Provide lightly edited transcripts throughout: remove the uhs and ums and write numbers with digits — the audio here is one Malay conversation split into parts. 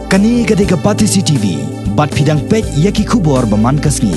Kani gadega Batisi TV, bat pidang pet yaki kubor baman kasni.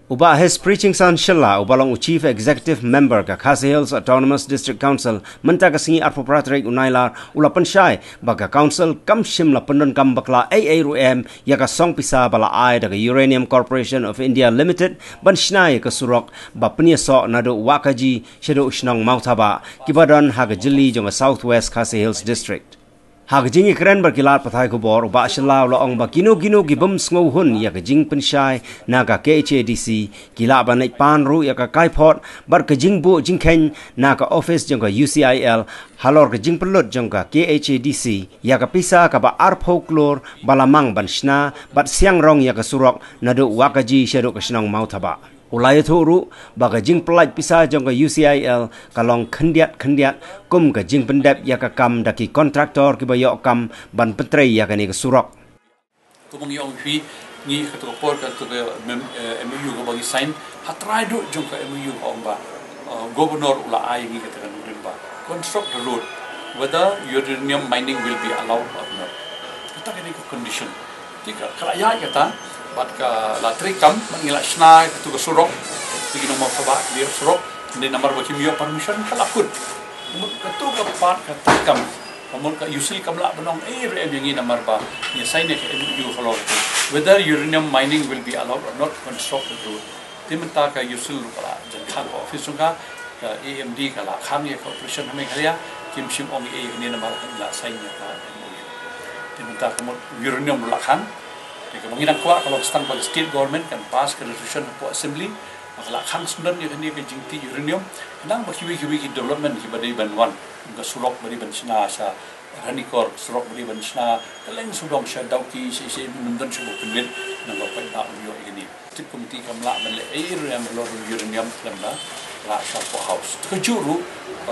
Uba his preaching son Shilla, ubalong Chief Executive Member ka Khasi Hills Autonomous District Council, menta kasingi arpopratrik unailar ulapan syai baga council kam shimla pendon kam bakla AARM yaka song pisa bala ai daga Uranium Corporation of India Limited ban shnai ka surok ba penia so nado wakaji shedo ushnong mautaba kibadon haga jili jonga Southwest Khasi Hills District. Hagajing ikren berkilat pathai kubor uba shilla laong ba gino gibum sngo hun ya kajing pensyai naga KHADC gila ba naik panru ya ka kaipot bar kajing bu jingken naga office jangka UCIL halor kajing pelut jangka KHADC ya ka pisa ka ba arpoklor balamang ban shna bat siang rong ya ka surok nadu wakaji shedo kashnong mautaba. Ulai thuru baga jing pelaj pisa jangka UCIL kalong kendiat kum ka jing pendep ya ka kam daki kontraktor ki bayok kam ban pentrei ya ka ni ka surok. Kumang yung fi ni ketua por ketua MOU ka bagi sign hatrai do jangka MOU ba governor ulai ni kata kan ba construct the road whether uranium mining will be allowed or not. Kita kini condition. Tika kerajaan kata bat ka latri kam mangila sna tu ka surok tigi nomor sabak dia surok ni nomor baki mio permission kalakut ketu ka part ka takam amol ka usil kamla banong rem yang ini nomor ba ni sign ke MOU follow whether uranium mining will be allowed or not construct the road timenta ka usil kala jan khang office ka AMD kala khang ye corporation hame khalia kim sim ong ni nomor la sign ka MOU timenta ka uranium la khang Kemudian kuat kalau stang pada state government kan pass ke resolution po assembly makala khang sundan ni kini ke jingti uranium nang bakiwi development ki badai banwan ke surok bari bansna sa ranikor surok bari bansna keleng sudong sha dauki si mundan subo penwit nang ba pa yo ini state committee kamla male air yang lor uranium lamba la sa po house kejuru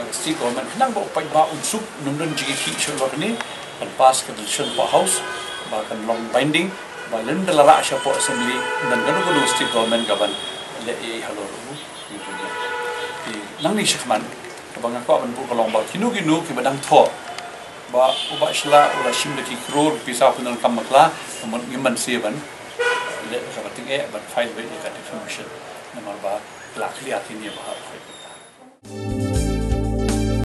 state government nang ba pa unsuk mundan jigi ki sholo ni kan pass ke resolution po house bahkan long binding Balen dalara asya po assembly dan ganu state government gaban le halor di nang ni shikman kabang ako aban bu kalong ba kinu ki badang tho ba uba shla ula shim de ki crore pisa punang kamakla mon ngiman seven le kabating ban file be ka information namar ba la kliat ni ba